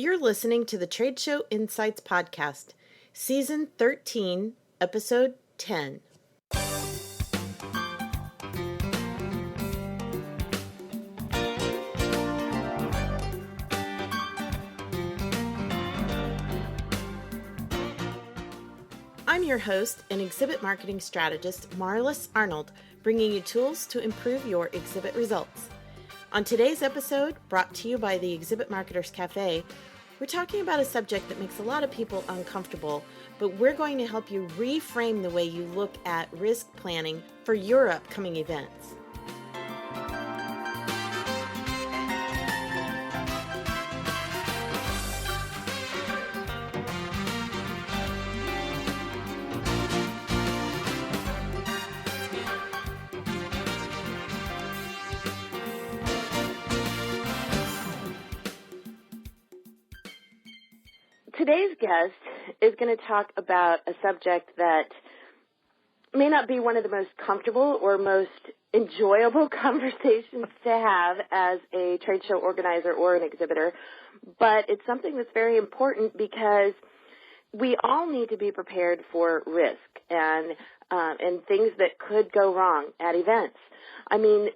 You're listening to the Trade Show Insights Podcast, Season 13, Episode 10. I'm your host and exhibit marketing strategist, Marlis Arnold, bringing you tools to improve your exhibit results. On today's episode, brought to you by the Exhibit Marketers Cafe, we're talking about a subject that makes a lot of people uncomfortable, but we're going to help you reframe the way you look at risk planning for your upcoming events. Today's guest is going to talk about a subject that may not be one of the most comfortable or most enjoyable conversations to have as a trade show organizer or an exhibitor, but it's something that's very important because we all need to be prepared for risk and things that could go wrong at events. I mean,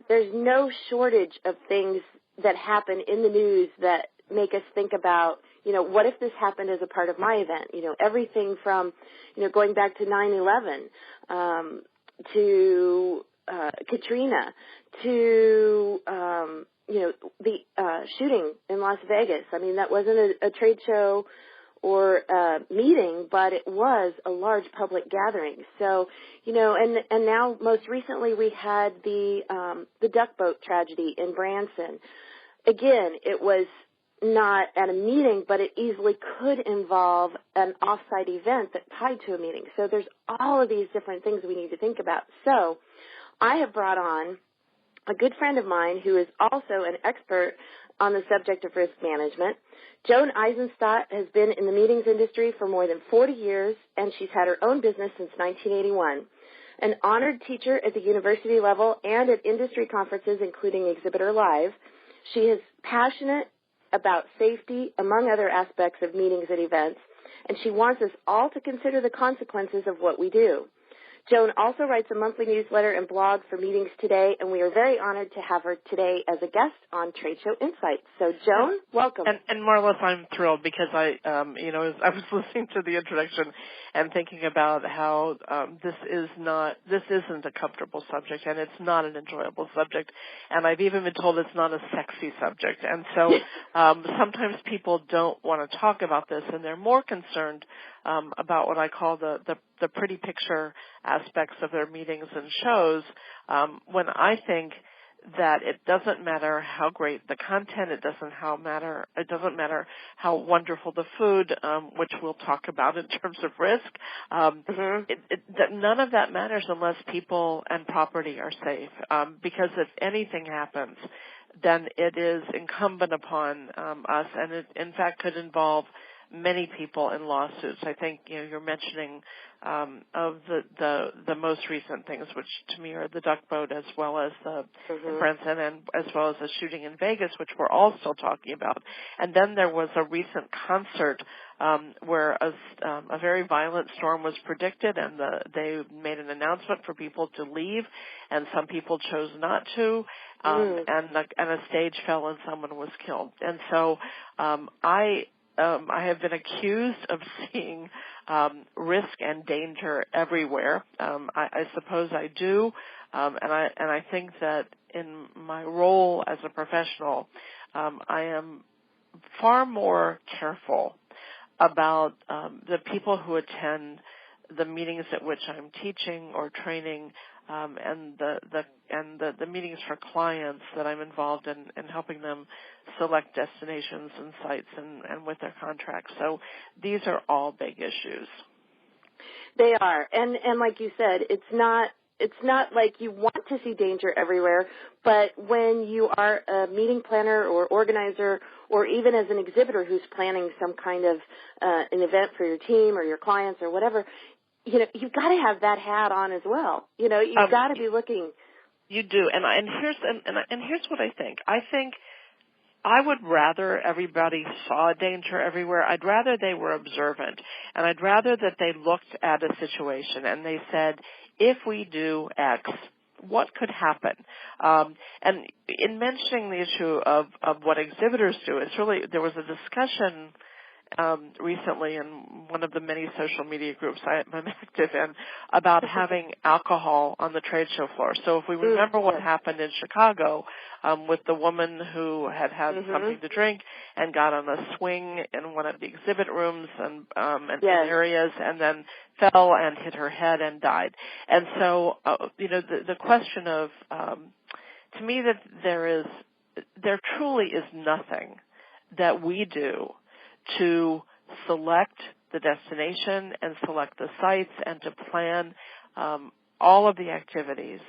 there's no shortage of things that happen in the news that make us think about, what if this happened as a part of my event? Everything from, going back to 9/11, to Katrina, to, the shooting in Las Vegas. I mean, that wasn't a trade show or a meeting, but it was a large public gathering. So, and now most recently we had the Duck Boat tragedy in Branson. Again, it was not at a meeting, but it easily could involve an off-site event that tied to a meeting. So there's all of these different things we need to think about. So I have brought on a good friend of mine who is also an expert on the subject of risk management. Joan Eisenstodt has been in the meetings industry for more than 40 years, and she's had her own business since 1981. An honored teacher at the university level and at industry conferences, including Exhibitor Live, she is passionate about safety, among other aspects of meetings and events, and she wants us all to consider the consequences of what we do. Joan also writes a monthly newsletter and blog for Meetings Today, and we are very honored to have her today as a guest on Trade Show Insights. So, Joan, welcome. And Marlis, I'm thrilled because I was listening to the introduction and thinking about how this isn't a comfortable subject, and it's not an enjoyable subject, and I've even been told it's not a sexy subject. And so sometimes people don't want to talk about this, and they're more concerned about what I call the pretty picture aspects of their meetings and shows, when I think that it doesn't matter how great the content, it doesn't matter how wonderful the food, which we'll talk about in terms of risk. None of that matters unless people and property are safe, because if anything happens, then it is incumbent upon us, and it in fact could involve many people in lawsuits. I think you're mentioning of the most recent things, which to me are the Duck Boat as well as the Branson, and as well as the shooting in Vegas, which we're all still talking about. And then there was a recent concert where a very violent storm was predicted, and they made an announcement for people to leave, and some people chose not to, and a stage fell and someone was killed. And so I have been accused of seeing risk and danger everywhere. I suppose I do, and I think that in my role as a professional, I am far more careful about the people who attend the meetings at which I'm teaching or training, and the meetings for clients that I'm involved in helping them select destinations and sites and with their contracts. So these are all big issues. They are, and like you said, it's not like you want to see danger everywhere, but when you are a meeting planner or organizer, or even as an exhibitor who's planning some kind of an event for your team or your clients or whatever, you've got to have that hat on as well. You've got to be looking. You do, and here's what I think. I think I would rather everybody saw danger everywhere. I'd rather they were observant, and I'd rather that they looked at a situation and they said, if we do X, what could happen? And in mentioning the issue of what exhibitors do, it's really, there was a discussion recently in one of the many social media groups I'm active in about having alcohol on the trade show floor. So if we remember what happened in Chicago with the woman who had something to drink and got on a swing in one of the exhibit rooms and areas and then fell and hit her head and died. And so, the question of, to me, that there truly is nothing that we do to select the destination and select the sites and to plan all of the activities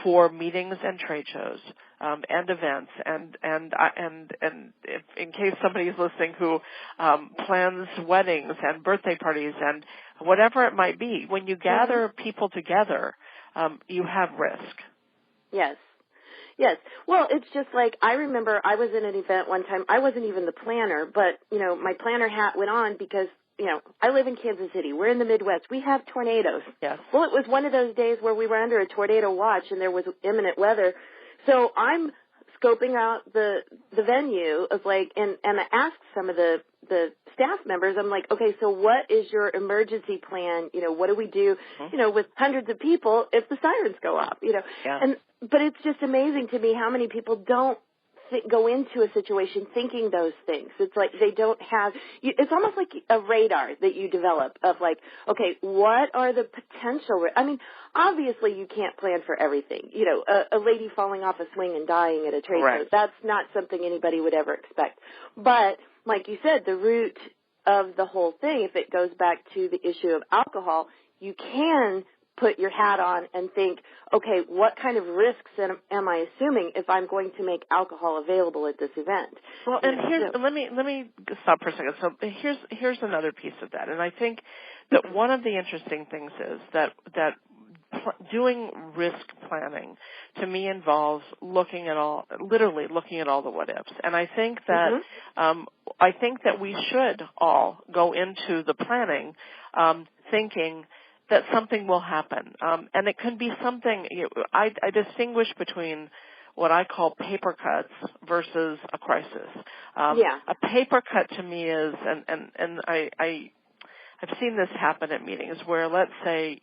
for meetings and trade shows and events and if, in case somebody is listening who plans weddings and birthday parties and whatever it might be, when you gather people together, you have risk. Yes. Yes. Well, it's just like, I remember I was in an event one time. I wasn't even the planner, but, my planner hat went on because, I live in Kansas City. We're in the Midwest. We have tornadoes. Yes. Well, it was one of those days where we were under a tornado watch and there was imminent weather. So I'm scoping out the venue of and I asked some of the staff members, I'm like, okay, so what is your emergency plan? What do we do, with hundreds of people if the sirens go off, Yeah. But it's just amazing to me how many people don't go into a situation thinking those things. It's like they don't have, it's almost like a radar that you develop of okay, what are the potential, obviously you can't plan for everything. A lady falling off a swing and dying at a trade show, that's not something anybody would ever expect. But like you said, the root of the whole thing, if it goes back to the issue of alcohol, you can put your hat on and think, okay, what kind of risks am I assuming if I'm going to make alcohol available at this event? Well, and let me stop for a second. So here's another piece of that, and I think that one of the interesting things is that doing risk planning to me involves looking at all the what ifs, and I think that we should all go into the planning thinking that something will happen. And it can be something, I distinguish between what I call paper cuts versus a crisis. A paper cut to me is, and I've seen this happen at meetings where, let's say,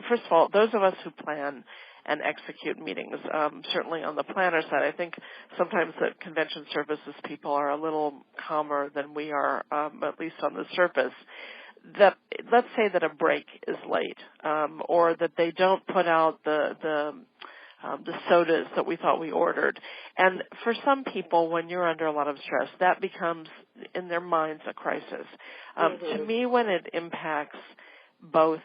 first of all, those of us who plan and execute meetings, certainly on the planner side, I think sometimes the convention services people are a little calmer than we are, at least on the surface. That let's say that a break is late, or that they don't put out the sodas that we thought we ordered. And for some people, when you're under a lot of stress, that becomes in their minds a crisis. To me, when it impacts both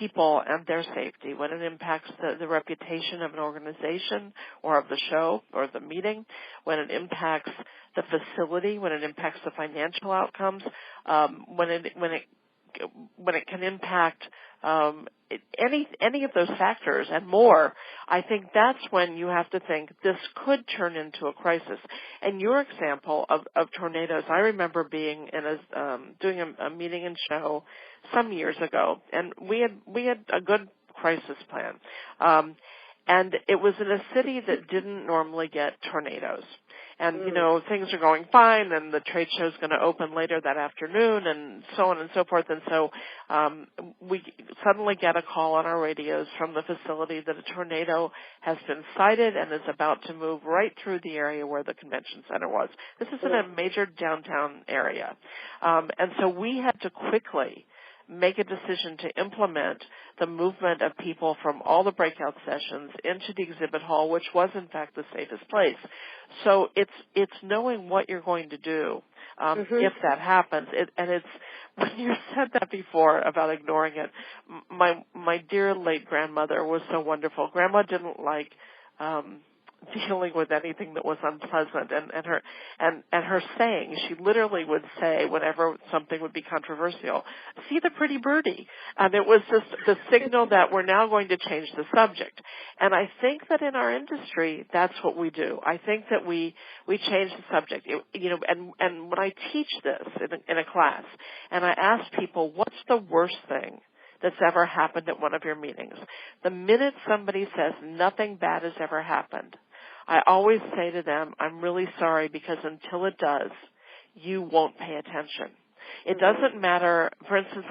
people and their safety, when it impacts the reputation of an organization or of the show or the meeting, when it impacts the facility, when it impacts the financial outcomes, when it can impact any of those factors and more, I think that's when you have to think this could turn into a crisis. And your example of tornadoes, I remember being in doing a meeting and show some years ago, and we had a good crisis plan. And it was in a city that didn't normally get tornadoes. And, things are going fine, and the trade show is going to open later that afternoon, and so on and so forth. And so we suddenly get a call on our radios from the facility that a tornado has been sighted and is about to move right through the area where the convention center was. This is in a major downtown area. And so we had to quickly make a decision to implement the movement of people from all the breakout sessions into the exhibit hall, which was in fact the safest place. So it's knowing what you're going to do if that happens. And it's when you said that before about ignoring it, my dear late grandmother was so wonderful. Grandma didn't like dealing with anything that was unpleasant, and her saying, she literally would say whenever something would be controversial, "See the pretty birdie," and it was just the signal that we're now going to change the subject. And I think that in our industry, that's what we do. I think that we change the subject. And when I teach this in a class, and I ask people, what's the worst thing that's ever happened at one of your meetings? The minute somebody says nothing bad has ever happened, I always say to them, I'm really sorry, because until it does, you won't pay attention. It doesn't matter. For instance,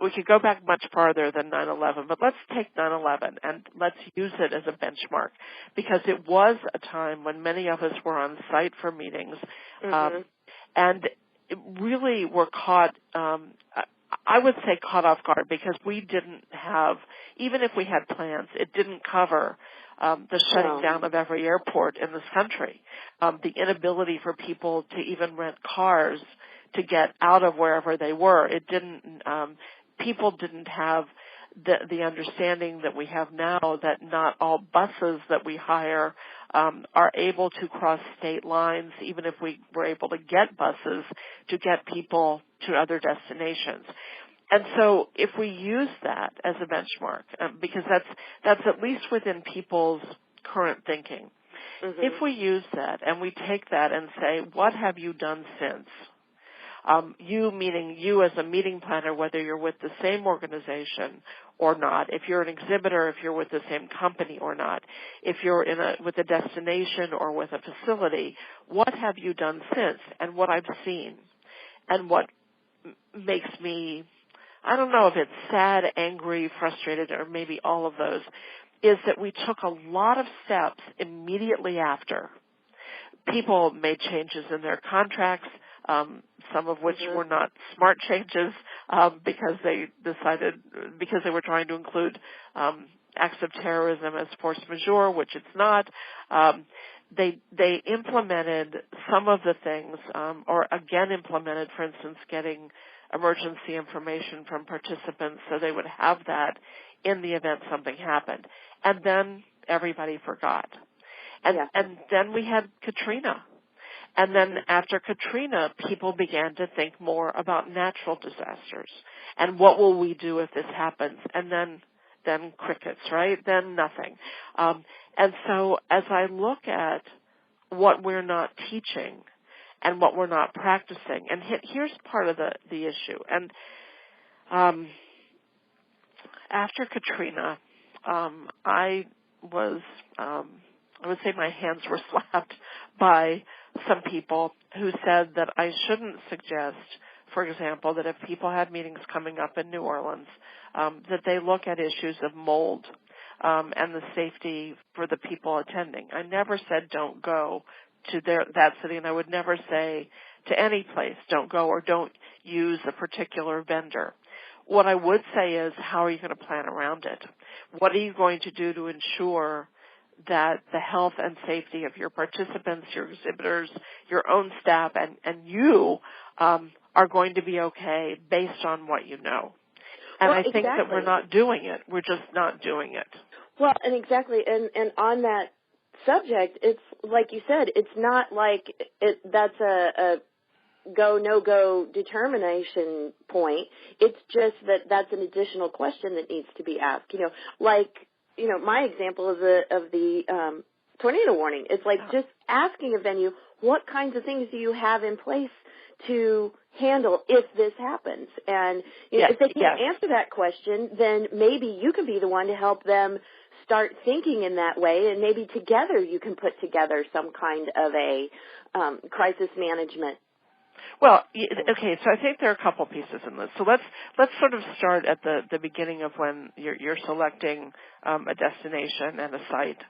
we could go back much farther than 9/11, but let's take 9/11 and let's use it as a benchmark, because it was a time when many of us were on site for meetings, and it really were caught, I would say caught off guard, because we didn't have, even if we had plans, it didn't cover the shutting down of every airport in this country, the inability for people to even rent cars to get out of wherever they were. It didn't. People didn't have the understanding that we have now, that not all buses that we hire are able to cross state lines, even if we were able to get buses to get people to other destinations. And so if we use that as a benchmark, because that's at least within people's current thinking, if we use that and we take that and say, what have you done since? You meaning you as a meeting planner, whether you're with the same organization or not, if you're an exhibitor, if you're with the same company or not, if you're with a destination or with a facility, what have you done since? And what I've seen, and what makes me, I don't know if it's sad, angry, frustrated, or maybe all of those, is that we took a lot of steps immediately after. People made changes in their contracts, some of which were not smart changes, because they were trying to include acts of terrorism as force majeure, which it's not. They implemented some of the things, or again implemented, for instance, getting emergency information from participants so they would have that in the event something happened. And then everybody forgot. And then we had Katrina. And then after Katrina, people began to think more about natural disasters. And what will we do if this happens? And then crickets, right? Then nothing. And so as I look at what we're not teaching and what we're not practicing, and here's part of the issue. And after Katrina, I would say my hands were slapped by some people who said that I shouldn't suggest, for example, that if people had meetings coming up in New Orleans, that they look at issues of mold and the safety for the people attending. I never said don't go to that city, and I would never say to any place don't go or don't use a particular vendor. What I would say is, how are you going to plan around it? What are you going to do to ensure that the health and safety of your participants, your exhibitors, your own staff, and you are going to be okay based on what you know? And I think that we're not doing it. We're just not doing it. Well, and exactly, and on that subject, it's like you said, it's not like that's a go, no-go determination point. It's just that's an additional question that needs to be asked. My example of the tornado warning. It's like just asking a venue, what kinds of things do you have in place to handle if this happens? And if they can't answer that question, then maybe you can be the one to help them start thinking in that way, and maybe together you can put together some kind of a crisis management. Well, okay, so I think there are a couple pieces in this. So let's sort of start at the beginning of when you're selecting a destination and a site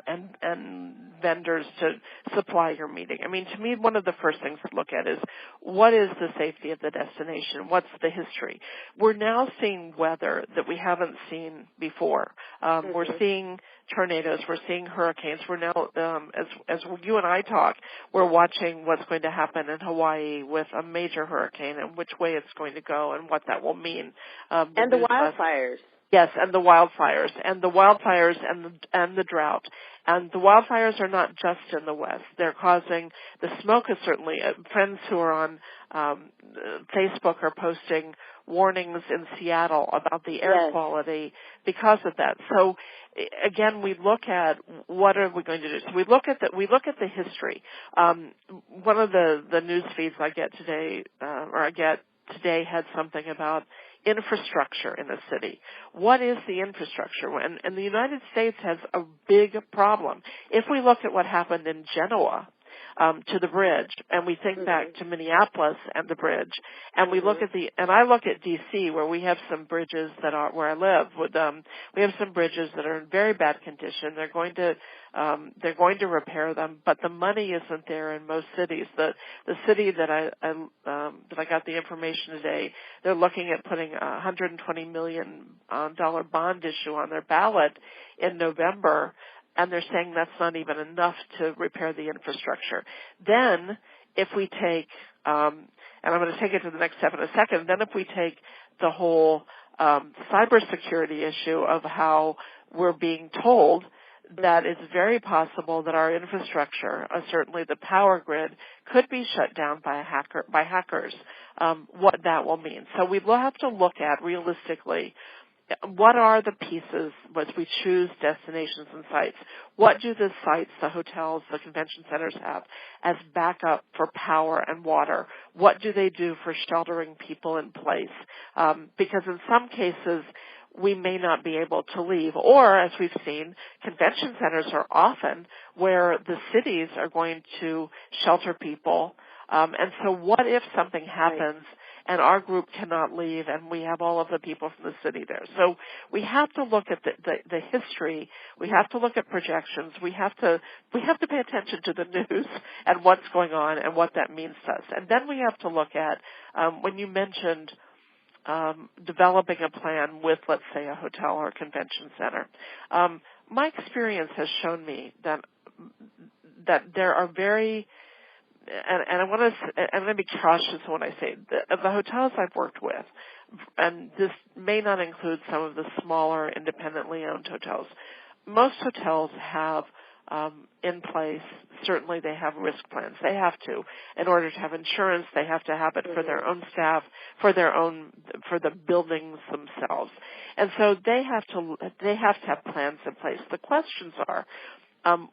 and vendors to supply your meeting. I mean, to me, one of the first things to look at is, what is the safety of the destination? What's the history? We're now seeing weather that we haven't seen before. We're seeing tornadoes. We're seeing hurricanes. We're now, as you and I talk, we're watching what's going to happen in Hawaii with a major hurricane and which way it's going to go and what that will mean. And the wildfires. Yes, and the wildfires and the drought. And the wildfires are not just in the West. They're causing, the smoke is certainly, friends who are on Facebook are posting warnings in Seattle about the air quality because of that. So again, we look at what are we going to do. So we look at the history. One of the news feeds I get today, today had something about infrastructure in a city. What is the infrastructure? And the United States has a big problem. If we look at what happened in Genoa, to the bridge, and we think back to Minneapolis and the bridge, and we look at and I look at D.C. where we have some bridges that are, where I live, we have some bridges that are in very bad condition. They're going to repair them, but the money isn't there in most cities. The city that I got the information today, they're looking at putting a $120 million bond issue on their ballot in November, and they're saying that's not even enough to repair the infrastructure. Then if we take, and I'm going to take it to the next step in a second, then if we take the whole cybersecurity issue of how we're being told that it's very possible that our infrastructure, certainly the power grid, could be shut down by hackers, what that will mean. So we will have to look at realistically what are the pieces as we choose destinations and sites? What do the sites, the hotels, the convention centers have as backup for power and water? What do they do for sheltering people in place? Because in some cases, we may not be able to leave. Or, as we've seen, convention centers are often where the cities are going to shelter people. And so what if something happens and our group cannot leave and we have all of the people from the city there? So we have to look at the history. We have to look at projections. We have to pay attention to the news and what's going on and what that means to us. And then we have to look at, when you mentioned developing a plan with, let's say, a hotel or a convention center. My experience has shown me that there are very, and I'm going to be cautious when I say the hotels I've worked with, and this may not include some of the smaller independently owned hotels. Most hotels have in place, certainly they have risk plans. They have to. In order to have insurance, they have to have it for their own staff, for the buildings themselves. And so they have to have plans in place. The questions are,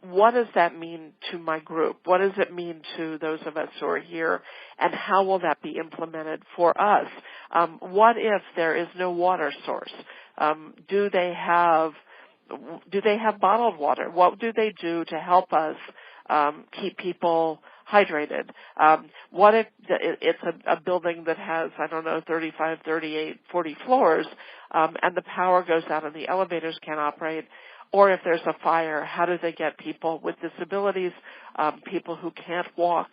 what does that mean to my group? What does it mean to those of us who are here? And how will that be implemented for us? What if there is no water source? Do they have bottled water? What do they do to help us keep people hydrated? What if it's a building that has, 35, 38, 40 floors, and the power goes out and the elevators can't operate? Or if there's a fire, how do they get people with disabilities, people who can't walk,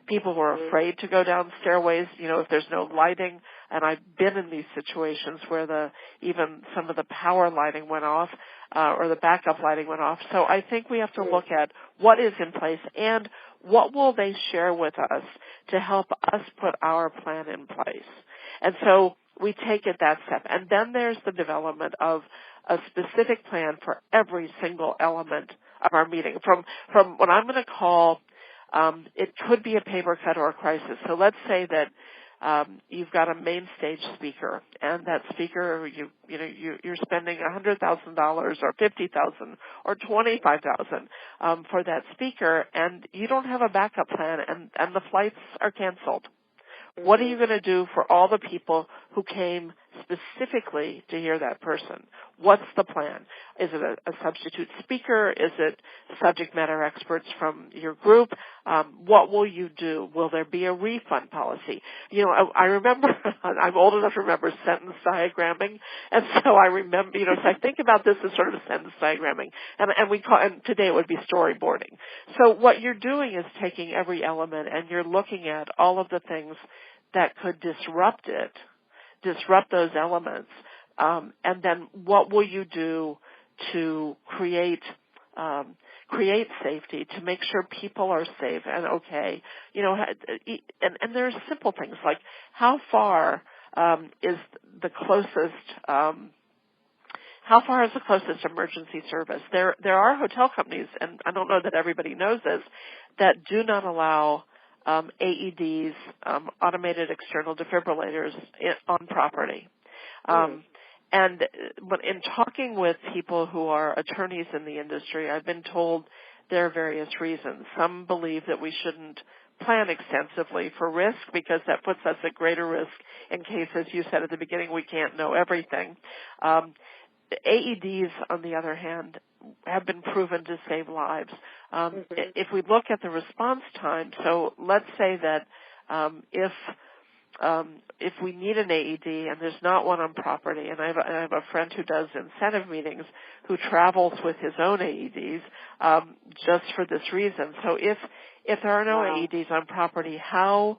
people who are afraid to go down stairways, if there's no lighting? And I've been in these situations where even some of the power lighting went off, or the backup lighting went off. So I think we have to look at what is in place and what will they share with us to help us put our plan in place. And so we take it that step. And then there's the development of a specific plan for every single element of our meeting. From what I'm going to call, it could be a paper cut or a crisis. So let's say that you've got a main stage speaker, and that speaker, you're spending $100,000 or $50,000 or $25,000 for that speaker, and you don't have a backup plan, and the flights are canceled. What are you going to do for all the people who came specifically to hear that person? What's the plan? Is it a substitute speaker? Is it subject matter experts from your group? What will you do? Will there be a refund policy? I remember, I'm old enough to remember sentence diagramming, and so I remember, so I think about this as sort of sentence diagramming, and today it would be storyboarding. So what you're doing is taking every element and you're looking at all of the things that could disrupt those elements, and then what will you do to create safety, to make sure people are safe and okay? And there's simple things like how far is the closest how far is the closest emergency service? There are hotel companies, and I don't know that everybody knows this, that do not allow AEDs, automated external defibrillators, on property. And in talking with people who are attorneys in the industry, I've been told there are various reasons. Some believe that we shouldn't plan extensively for risk because that puts us at greater risk in case, as you said at the beginning, we can't know everything. AEDs, on the other hand, have been proven to save lives. If we look at the response time, so let's say that if we need an AED and there's not one on property, and I have a friend who does incentive meetings who travels with his own AEDs just for this reason. So if there are no AEDs on property, how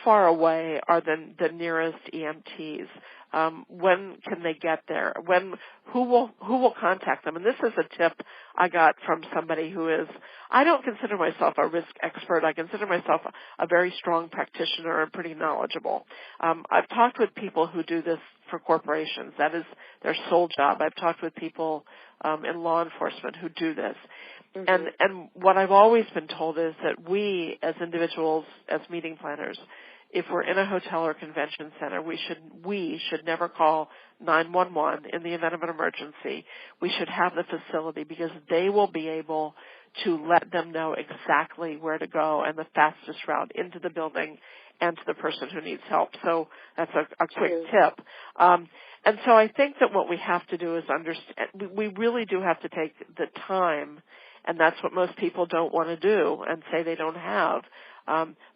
far away are the nearest EMTs? When can they get there? Who will contact them? And this is a tip I got from somebody who is, I don't consider myself a risk expert. I consider myself a very strong practitioner and pretty knowledgeable. I've talked with people who do this for corporations. That is their sole job. I've talked with people in law enforcement who do this. And what I've always been told is that we, as individuals, as meeting planners, if we're in a hotel or convention center, we should never call 911 in the event of an emergency. We should have the facility because they will be able to let them know exactly where to go and the fastest route into the building and to the person who needs help. So that's a quick tip. And so I think that what we have to do is understand, we really do have to take the time, and that's what most people don't want to do and say they don't have.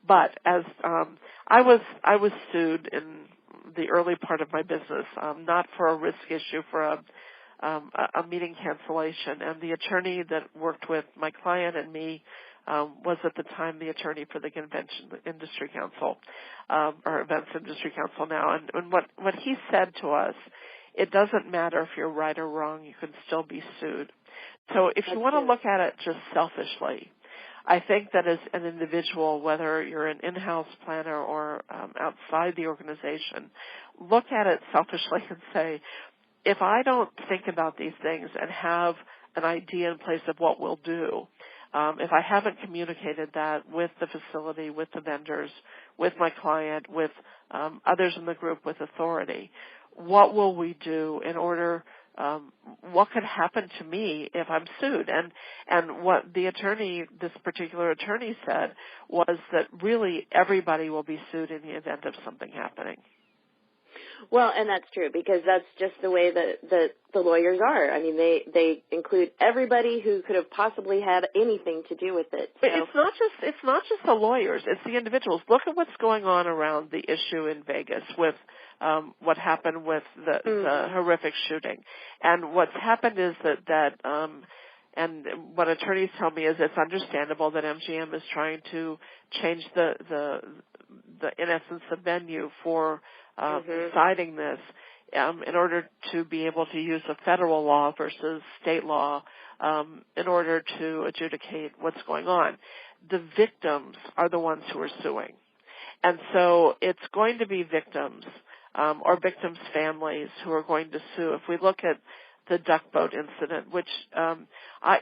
But as I was sued in the early part of my business, not for a risk issue, for a meeting cancellation, and the attorney that worked with my client and me was at the time the attorney for the Convention Industry Council, or Events Industry Council now. And what he said to us, it doesn't matter if you're right or wrong, you can still be sued. So if you want to look at it just selfishly, I think that as an individual, whether you're an in-house planner or outside the organization, look at it selfishly and say, if I don't think about these things and have an idea in place of what we'll do, if I haven't communicated that with the facility, with the vendors, with my client, with others in the group, with authority, what will we do in order what could happen to me if I'm sued? And what the attorney, this particular attorney said was that really everybody will be sued in the event of something happening. Well, and that's true because that's just the way that the lawyers are. I mean, they include everybody who could have possibly had anything to do with it. So. But it's not just the lawyers, it's the individuals. Look at what's going on around the issue in Vegas with what happened with the horrific shooting. And what's happened is that and what attorneys tell me is it's understandable that MGM is trying to change the in essence the venue for deciding this in order to be able to use a federal law versus state law in order to adjudicate what's going on. The victims are the ones who are suing. And so it's going to be victims or victims' families who are going to sue. If we look at the Duck Boat incident, which I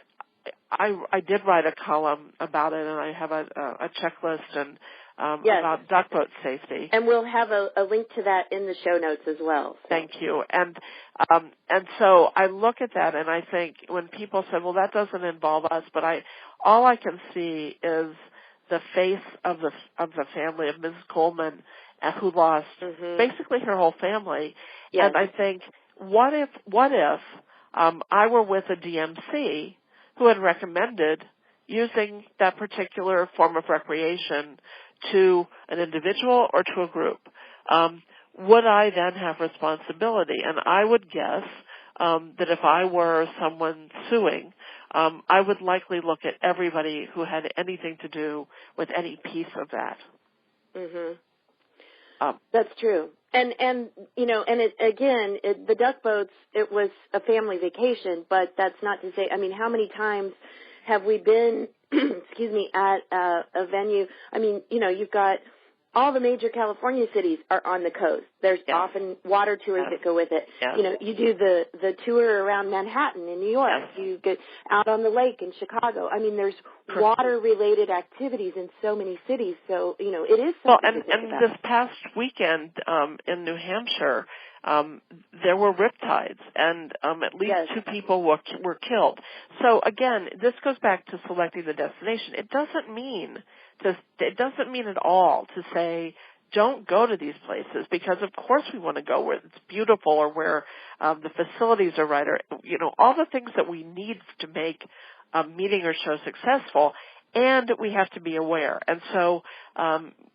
did write a column about it, and I have a checklist and about duck boat safety. And we'll have a link to that in the show notes as well. So. Thank you. And so I look at that and I think when people say, well, that doesn't involve us, but all I can see is the face of the family of Ms. Coleman who lost basically her whole family. Yes. And I think, what if I were with a DMC who had recommended using that particular form of recreation to an individual or to a group? Would I then have responsibility? And I would guess that if I were someone suing, I would likely look at everybody who had anything to do with any piece of that. That's true. And you know, and the duck boats, it was a family vacation, but that's not to say, I mean, how many times have we been, excuse me, at a venue? I mean, you know, you've got all the major California cities are on the coast. There's often water tours that go with it. Yes. You know, you do the tour around Manhattan in New York. Yes. You get out on the lake in Chicago. I mean, there's water-related activities in so many cities. So, you know, it is something to think about. This past weekend in New Hampshire, there were riptides, and at least 2 people were killed. So again, this goes back to selecting the destination. It doesn't mean at all to say don't go to these places, because of course we want to go where it's beautiful or where the facilities are right, or you know, all the things that we need to make a meeting or show successful. And we have to be aware. And so,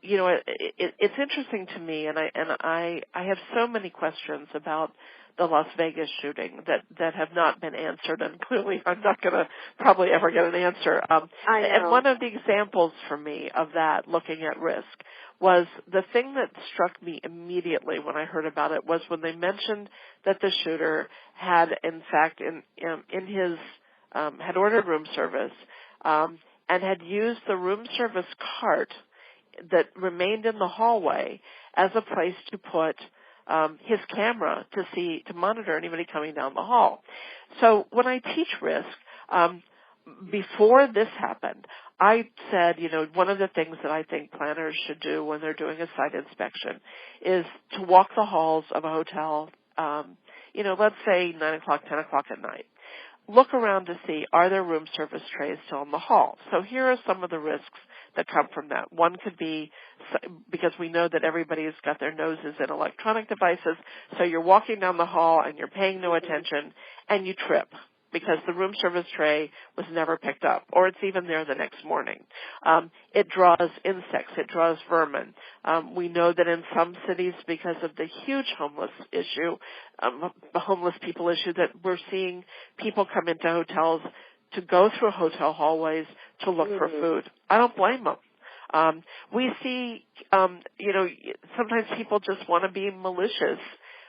you know, it's interesting to me, and I have so many questions about the Las Vegas shooting that have not been answered, and clearly I'm not going to probably ever get an answer. I know. And one of the examples for me of that, looking at risk, was the thing that struck me immediately when I heard about it was when they mentioned that the shooter had, in fact, in his had ordered room service. And had used the room service cart that remained in the hallway as a place to put his camera to monitor anybody coming down the hall. So when I teach risk, before this happened, I said, you know, one of the things that I think planners should do when they're doing a site inspection is to walk the halls of a hotel, you know, let's say 9 o'clock, 10 o'clock at night. Look around to see, are there room service trays still in the hall? So here are some of the risks that come from that. One could be, because we know that everybody's got their noses in electronic devices, so you're walking down the hall and you're paying no attention and you trip because the room service tray was never picked up, or it's even there the next morning. It draws insects. It draws vermin. We know that in some cities, because of the huge homeless people issue, that we're seeing people come into hotels to go through hotel hallways to look for food. I don't blame them. We see, you know, sometimes people just want to be malicious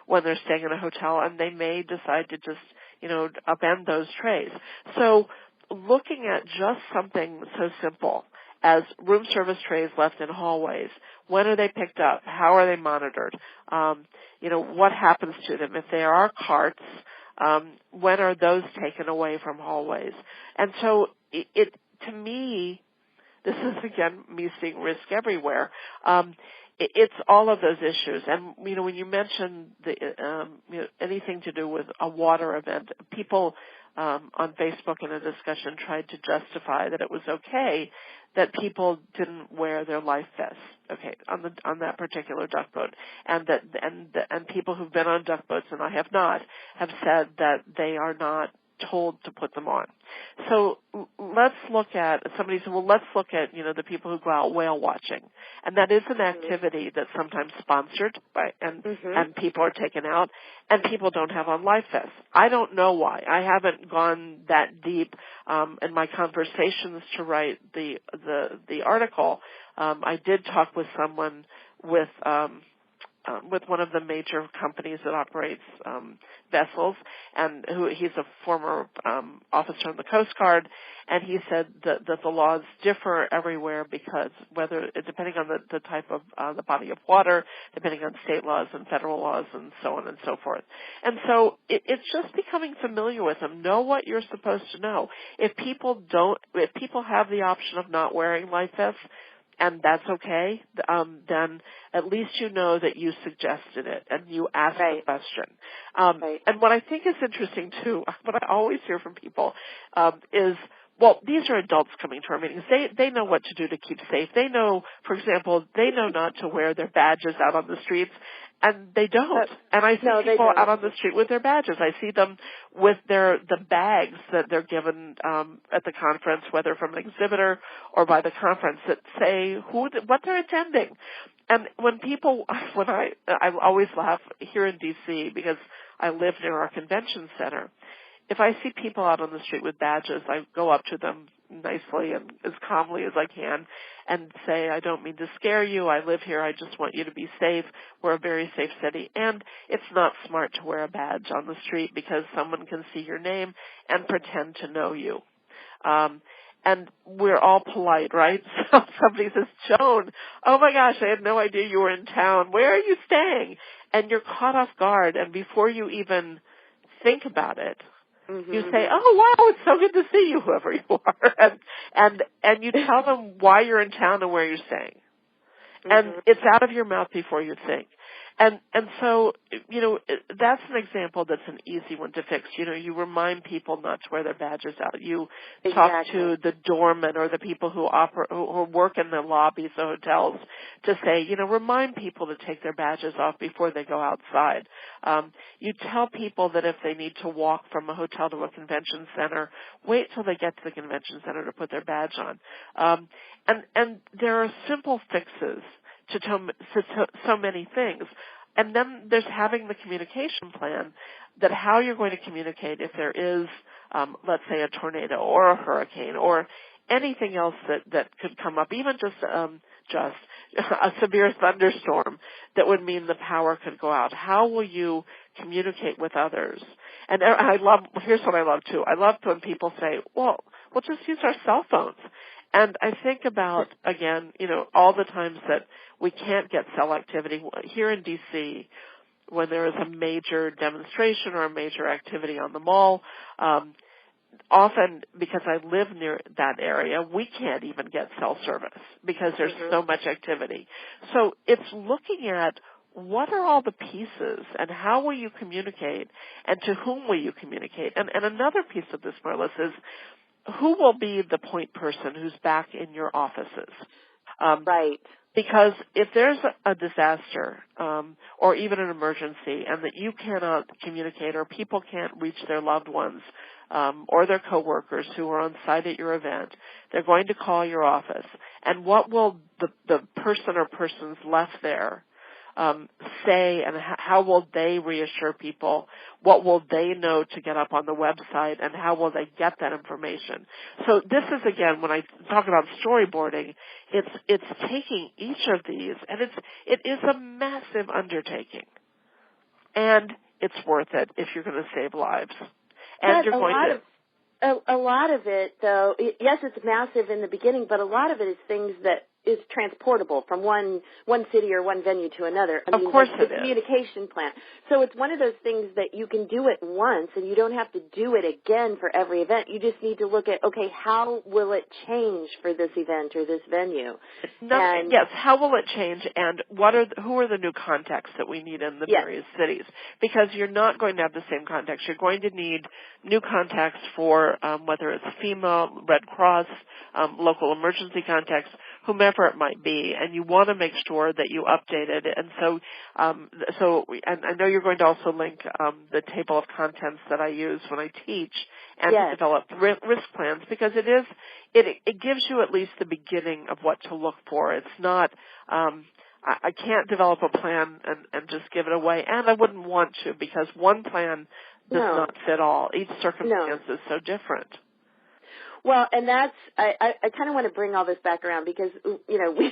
when they're staying in a hotel, and they may decide to just, you know, upend those trays. So looking at just something so simple as room service trays left in hallways, when are they picked up? How are they monitored? You know, what happens to them? If there are carts, when are those taken away from hallways? And so it to me, this is, again, me seeing risk everywhere. It's all of those issues. And, you know, when you mention the, you know, anything to do with a water event, people on Facebook in a discussion tried to justify that it was okay that people didn't wear their life vests, okay, on that particular duck boat, and people who've been on duck boats, and I have not, have said that they are not told to put them on. So let's look at, somebody said, well, let's look at, you know, the people who go out whale watching. And that is an activity that's sometimes sponsored by, and people are taken out, and people don't have on life vests. I don't know why. I haven't gone that deep in my conversations to write the article. I did talk with someone with one of the major companies that operates vessels, and he's a former officer in the Coast Guard, and he said that the laws differ everywhere because depending on the type of the body of water, depending on state laws and federal laws and so on and so forth. And so it's just becoming familiar with them. Know what you're supposed to know. If people have the option of not wearing life vests, and that's okay, then at least you know that you suggested it and you asked the question. And what I think is interesting, too, what I always hear from people is, well, these are adults coming to our meetings. They know what to do to keep safe. They know, for example, they know not to wear their badges out on the streets, and they don't. And I see people out on the street with their badges. I see them with the bags that they're given at the conference, whether from an exhibitor or by the conference, that say what they're attending. And when I always laugh here in D.C. because I live near our convention center. If I see people out on the street with badges, I go up to them nicely and as calmly as I can and say, I don't mean to scare you. I live here. I just want you to be safe. We're a very safe city. And it's not smart to wear a badge on the street because someone can see your name and pretend to know you. and we're all polite, right? So somebody says, Joan, oh my gosh, I had no idea you were in town. Where are you staying? And you're caught off guard, and before you even think about it, you say, oh, wow, it's so good to see you, whoever you are. And you tell them why you're in town and where you're staying. And it's out of your mouth before you think. And so, that's an example that's an easy one to fix. You remind people not to wear their badges out. You talk to the doorman or the people who work in the lobbies of hotels to say, remind people to take their badges off before they go outside. You tell people that if they need to walk from a hotel to a convention center, wait till they get to the convention center to put their badge on. And there are simple fixes to so many things. And then there's having the communication plan that how you're going to communicate if there is, let's say, a tornado or a hurricane or anything else that could come up, even just a severe thunderstorm that would mean the power could go out. How will you communicate with others? And here's what I love too. I love when people say, well, we'll just use our cell phones. And I think about, again, all the times that we can't get cell activity. Here in D.C., when there is a major demonstration or a major activity on the mall, often because I live near that area, we can't even get cell service because there's so much activity. So it's looking at what are all the pieces and how will you communicate and to whom will you communicate. And another piece of this, Marlis, is who will be the point person who's back in your offices? Right. Because if there's a disaster or even an emergency and that you cannot communicate or people can't reach their loved ones or their coworkers who are on site at your event, they're going to call your office. And what will the person or persons left there say, and how will they reassure people? What will they know to get up on the website, and how will they get that information? So this is, again, when I talk about storyboarding, it's taking each of these, and it is a massive undertaking, and it's worth it if you're going to save lives. And you're going to. A lot of it, though, yes, it's massive in the beginning, but a lot of it is things that is transportable from one city or one venue to another. Of course it is. The communication plan. So it's one of those things that you can do it once and you don't have to do it again for every event. You just need to look at, okay, how will it change for this event or this venue? Yes, how will it change, and who are the new contacts that we need in the various cities? Because you're not going to have the same contacts. You're going to need new contacts for whether it's FEMA, Red Cross, local emergency contacts, whomever it might be, and you want to make sure that you update it. And so, and I know you're going to also link the table of contents that I use when I teach and to develop risk plans, because it gives you at least the beginning of what to look for. It's not, I can't develop a plan and just give it away, and I wouldn't want to, because one plan does not fit all. Each circumstance is so different. Well, and that's, I kind of want to bring all this back around because, we've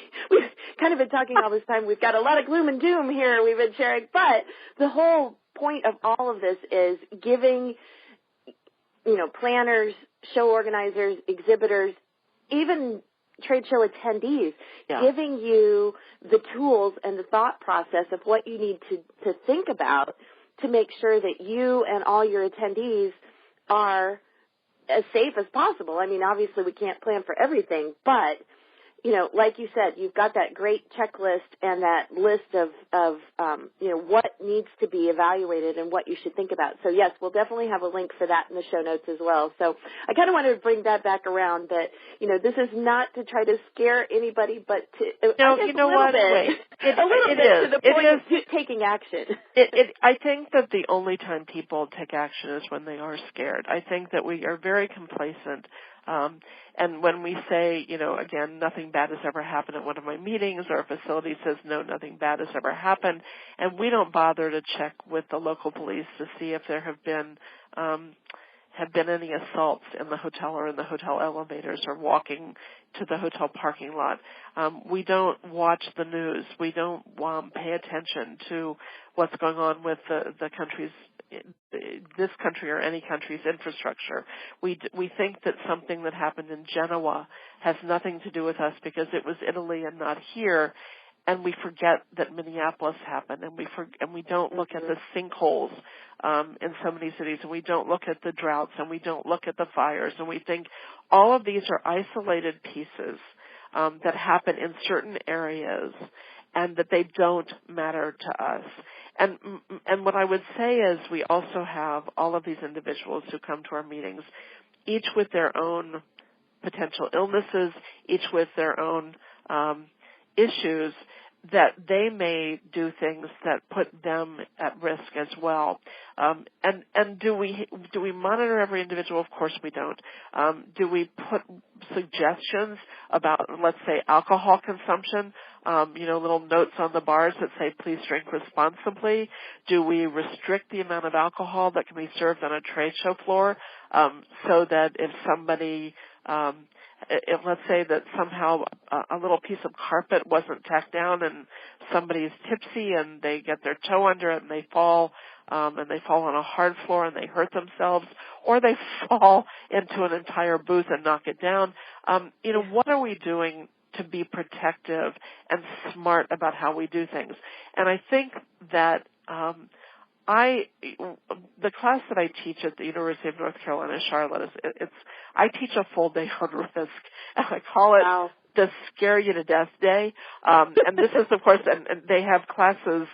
kind of been talking all this time. We've got a lot of gloom and doom here we've been sharing, but the whole point of all of this is giving, planners, show organizers, exhibitors, even trade show attendees, giving you the tools and the thought process of what you need to think about to make sure that you and all your attendees are as safe as possible. I mean, obviously we can't plan for everything, but, like you said, you've got that great checklist and that list of what needs to be evaluated and what you should think about. So, yes, we'll definitely have a link for that in the show notes as well. So I kind of wanted to bring that back around that, this is not to try to scare anybody, but to, no, you know what? Wait. To the point of taking action. I think that the only time people take action is when they are scared. I think that we are very complacent. And when we say, again, nothing bad has ever happened at one of my meetings, or a facility says, no, nothing bad has ever happened, and we don't bother to check with the local police to see if there have been any assaults in the hotel or in the hotel elevators or walking to the hotel parking lot. We don't watch the news. We don't pay attention to what's going on with the country's this country or any country's infrastructure. We think that something that happened in Genoa has nothing to do with us because it was Italy and not here, and we forget that Minneapolis happened, and we don't look at the sinkholes in so many cities, and we don't look at the droughts, and we don't look at the fires, and we think all of these are isolated pieces that happen in certain areas, and that they don't matter to us. And what I would say is we also have all of these individuals who come to our meetings, each with their own potential illnesses, each with their own issues, that they may do things that put them at risk as well. And do we monitor every individual? Of course we don't. Do we put suggestions about, let's say, alcohol consumption? Little notes on the bars that say, please drink responsibly. Do we restrict the amount of alcohol that can be served on a trade show floor so that if somebody if let's say that somehow a little piece of carpet wasn't tacked down and somebody's tipsy and they get their toe under it and they fall on a hard floor and they hurt themselves, or they fall into an entire booth and knock it down, what are we doing to be protective and smart about how we do things? And I think that the class that I teach at the University of North Carolina, Charlotte, I teach a full day on risk, and I call it the Scare You to Death Day. And this is, of course, and they have classes,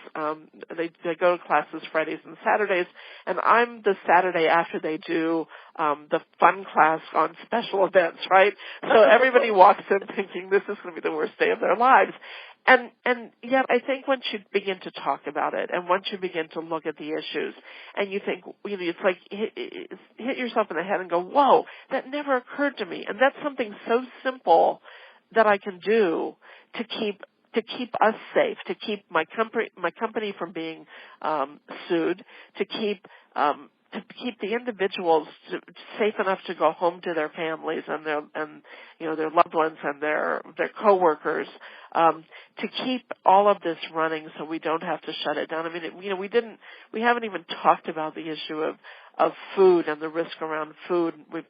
they go to classes Fridays and Saturdays, and I'm the Saturday after they do the fun class on special events, right? So everybody walks in thinking this is going to be the worst day of their lives. And yet I think once you begin to talk about it and once you begin to look at the issues and you think, it's like hit yourself in the head and go, whoa, that never occurred to me. And that's something so simple that I can do to keep us safe, to keep my company from being sued, to keep the individuals safe enough to go home to their families and their loved ones and their coworkers, to keep all of this running so we don't have to shut it down. I mean, we haven't even talked about the issue of food and the risk around food. We've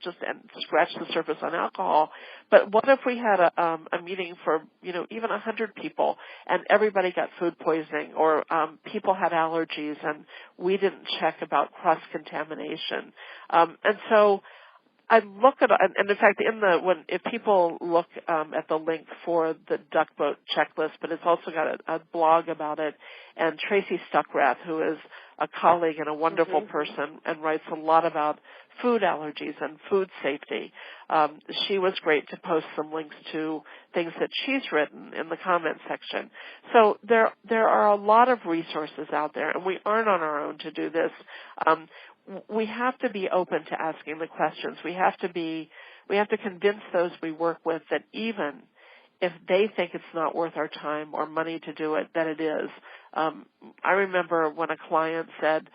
just scratched the surface on alcohol. But what if we had a meeting for, even 100 people and everybody got food poisoning or people had allergies and we didn't check about cross-contamination? And so I look at, and in fact, if people look at the link for the Duck Boat checklist, but it's also got a blog about it, and Tracy Stuckrath, who is a colleague and a wonderful person and writes a lot about food allergies and food safety. She was great to post some links to things that she's written in the comment section. So there are a lot of resources out there, and we aren't on our own to do this. We have to be open to asking the questions. We have to convince those we work with that even if they think it's not worth our time or money to do it, that it is. I remember when a client said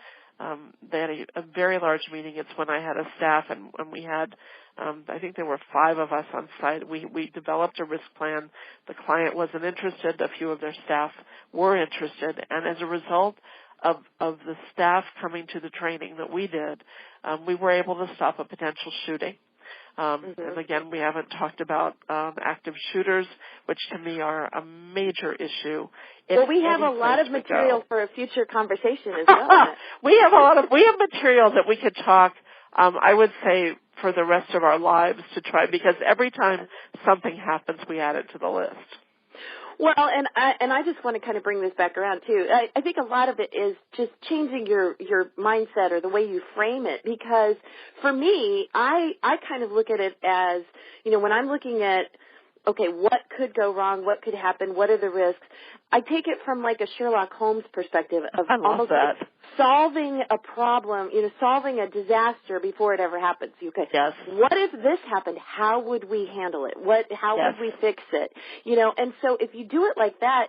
they had a very large meeting. It's when I had a staff, and we had, I think there were 5 of us on site. We developed a risk plan. The client wasn't interested. A few of their staff were interested, and as a result of the staff coming to the training that we did, we were able to stop a potential shooting. And again, we haven't talked about active shooters, which to me are a major issue. Well, we have a lot of material for a future conversation as well. we have material that we could talk, I would say, for the rest of our lives to try, because every time something happens, we add it to the list. Well, and I just want to kind of bring this back around too. I think a lot of it is just changing your mindset or the way you frame it, because for me, I kind of look at it as, when I'm looking at, okay, what could go wrong, what could happen, what are the risks, I take it from like a Sherlock Holmes perspective of almost like solving a problem, solving a disaster before it ever happens. Okay, yes. What if this happened? How would we handle it? How would we fix it? And so if you do it like that,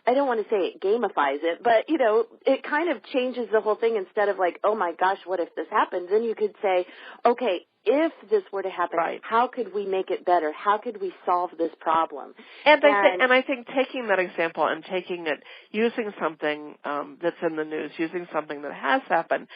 I don't want to say it gamifies it, but it kind of changes the whole thing. Instead of like, oh my gosh, what if this happens? Then you could say, okay, if this were to happen, how could we make it better? How could we solve this problem? And I think taking that example and taking it, using something that's in the news, using something that has happened,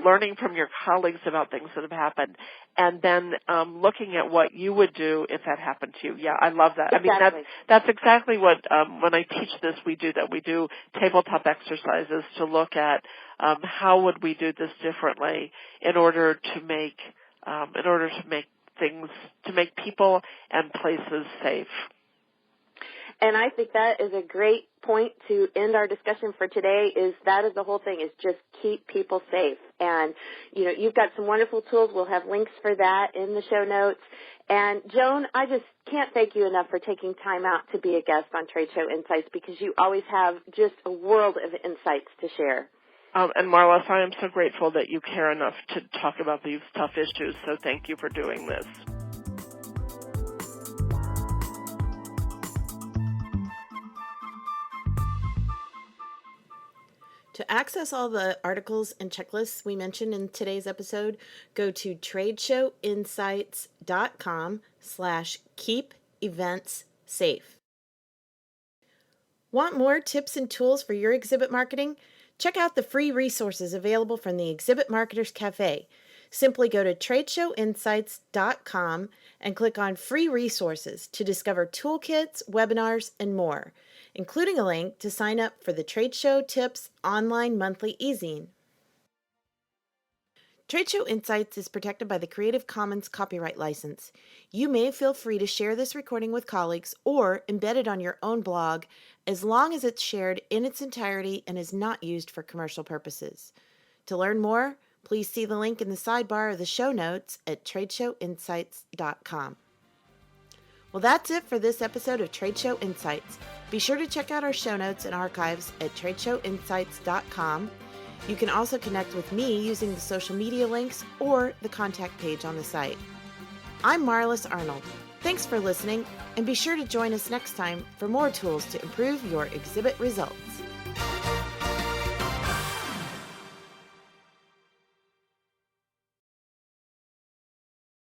learning from your colleagues about things that have happened, and then looking at what you would do if that happened to you. Yeah, I love that. Exactly. I mean, that's exactly what, when I teach this, we do that. We do tabletop exercises to look at how would we do this differently in order to make people and places safe. And I think that is a great point to end our discussion for today. That is the whole thing, is just keep people safe. And, you've got some wonderful tools. We'll have links for that in the show notes. And, Joan, I just can't thank you enough for taking time out to be a guest on Trade Show Insights, because you always have just a world of insights to share. And Marlis, I am so grateful that you care enough to talk about these tough issues, so thank you for doing this. To access all the articles and checklists we mentioned in today's episode, go to tradeshowinsights.com/keep-events-safe. Want more tips and tools for your exhibit marketing? Check out the free resources available from the Exhibit Marketers Cafe. Simply go to tradeshowinsights.com and click on Free Resources to discover toolkits, webinars, and more, including a link to sign up for the Trade Show Tips online monthly e-zine. Trade Show Insights is protected by the Creative Commons copyright license. You may feel free to share this recording with colleagues or embed it on your own blog, as long as it's shared in its entirety and is not used for commercial purposes. To learn more, please see the link in the sidebar of the show notes at tradeshowinsights.com. Well, that's it for this episode of Trade Show Insights. Be sure to check out our show notes and archives at tradeshowinsights.com. You can also connect with me using the social media links or the contact page on the site. I'm Marlis Arnold. Thanks for listening, and be sure to join us next time for more tools to improve your exhibit results.